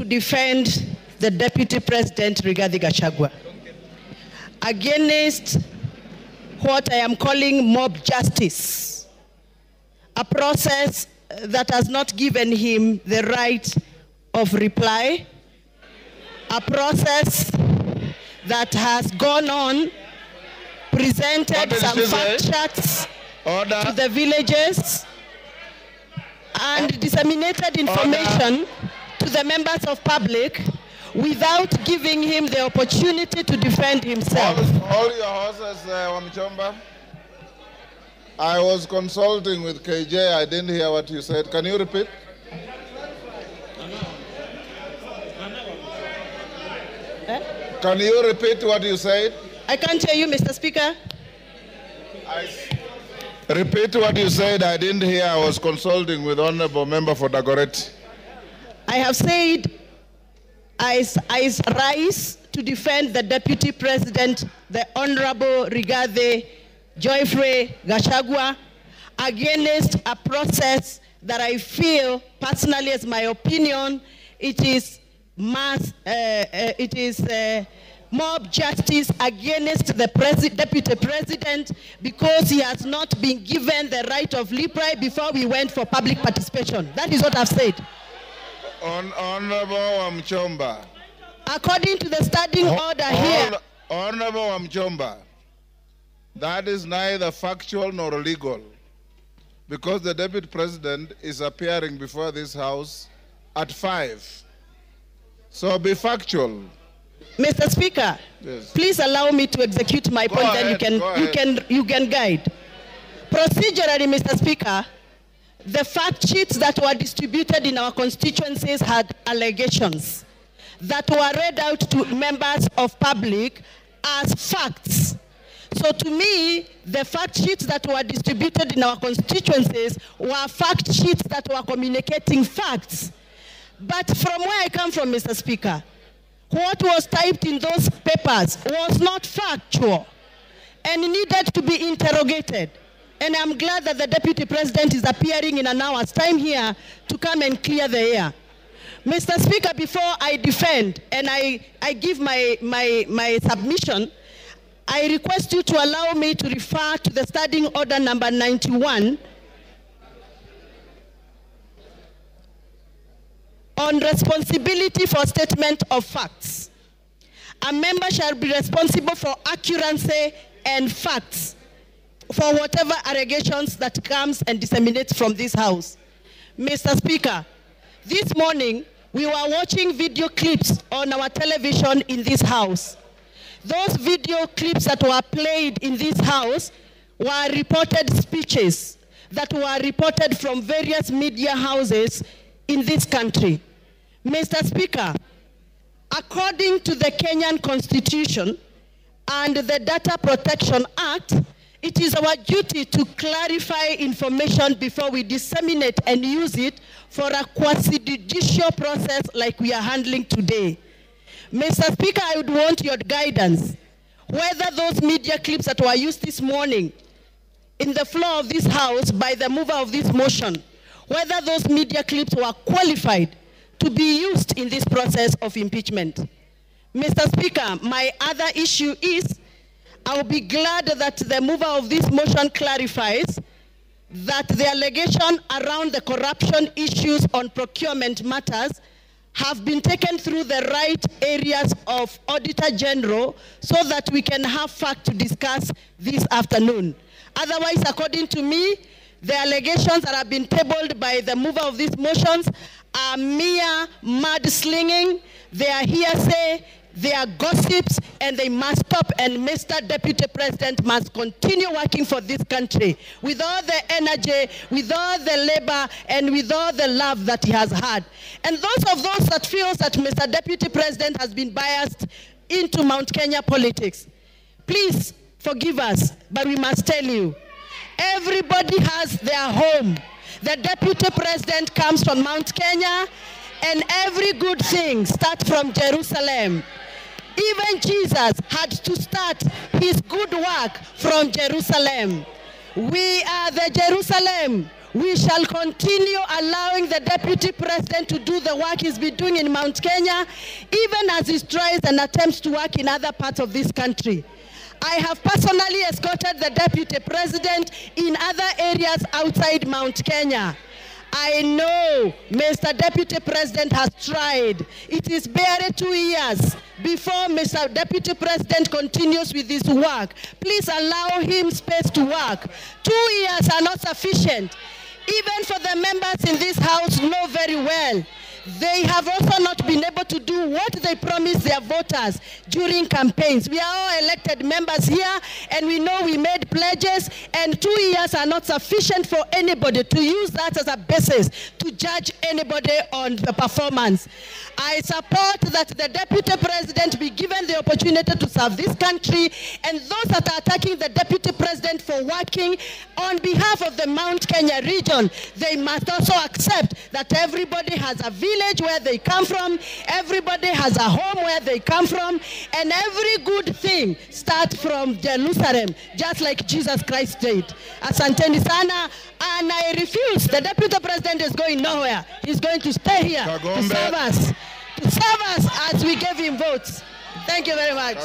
defend the Deputy President Rigathi Gachagua against what I am calling mob justice, a process that has not given him the right of reply, a process that has gone on, presented some fact charts to the villages, and disseminated information to the members of public without giving him the opportunity to defend himself. Hold your horses, Wamuchomba. I was consulting with KJ. I didn't hear what you said. Can you repeat? Can you repeat what you said? I can't hear you, Mr. Speaker. Repeat what you said. I didn't hear. I was consulting with Honorable Member for Dagoretti. I have said I rise to defend the Deputy President, the Honorable Rigathi Gachagua, against a process that I feel, personally as my opinion, it is mob justice against the Deputy President because he has not been given the right of reply before we went for public participation. That is what I've said. Honorable Wamuchomba. According to the standing order here. Honorable Wamuchomba, that is neither factual nor legal because the Deputy President is appearing before this House at 5. So be factual. Mr. Speaker, yes. Please allow me to execute my point, then you can guide. Procedurally, Mr. Speaker, the fact sheets that were distributed in our constituencies had allegations that were read out to members of public as facts. So to me, the fact sheets that were distributed in our constituencies were fact sheets that were communicating facts. But from where I come from, Mr. Speaker, what was typed in those papers was not factual and needed to be interrogated. And I'm glad that the Deputy President is appearing in an hour's time here to come and clear the air. Mr. Speaker, before I defend and I give my submission, I request you to allow me to refer to the standing order number 91 on responsibility for statement of facts. A member shall be responsible for accuracy and facts for whatever allegations that comes and disseminates from this House. Mr. Speaker, this morning we were watching video clips on our television in this House. Those video clips that were played in this House were reported speeches that were reported from various media houses in this country. Mr. Speaker, according to the Kenyan Constitution and the Data Protection Act, it is our duty to clarify information before we disseminate and use it for a quasi-judicial process like we are handling today. Mr. Speaker, I would want your guidance whether those media clips that were used this morning in the floor of this House by the mover of this motion, whether those media clips were qualified to be used in this process of impeachment. Mr. Speaker, my other issue is I will be glad that the mover of this motion clarifies that the allegation around the corruption issues on procurement matters have been taken through the right areas of Auditor General so that we can have fact to discuss this afternoon. Otherwise, according to me, the allegations that have been tabled by the mover of these motions are mere mudslinging, they are hearsay, they are gossips, and they must stop. And Mr. Deputy President must continue working for this country with all the energy, with all the labor, and with all the love that he has had. And those that feel that Mr. Deputy President has been biased into Mount Kenya politics, please forgive us, but we must tell you, everybody has their home. The Deputy President comes from Mount Kenya, and every good thing starts from Jerusalem. Even Jesus had to start his good work from Jerusalem. We are the Jerusalem we shall continue allowing the Deputy President to do the work he's been doing in Mount Kenya, even as he tries and attempts to work in other parts of this country. I have personally escorted the Deputy President in other areas outside Mount Kenya. I know Mr. Deputy President has tried. It is barely 2 years before Mr. Deputy President continues with his work. Please allow him space to work. 2 years are not sufficient. Even for the members in this house know very well, they have also not been able to do what they promised their voters during campaigns. We are all elected members here, and we know we made pledges, and 2 years are not sufficient for anybody to use that as a basis to judge anybody on the performance. I support that the Deputy President be given the opportunity to serve this country, and those that are attacking the Deputy President for working on behalf of the Mount Kenya region, they must also accept that everybody has a village where they come from, everybody has a home where they come from, and every good thing starts from Jerusalem, just like Jesus Christ did. Asanteni sana, and I refuse. The Deputy President is going nowhere. He's going to stay here to serve us as we gave him votes. Thank you very much.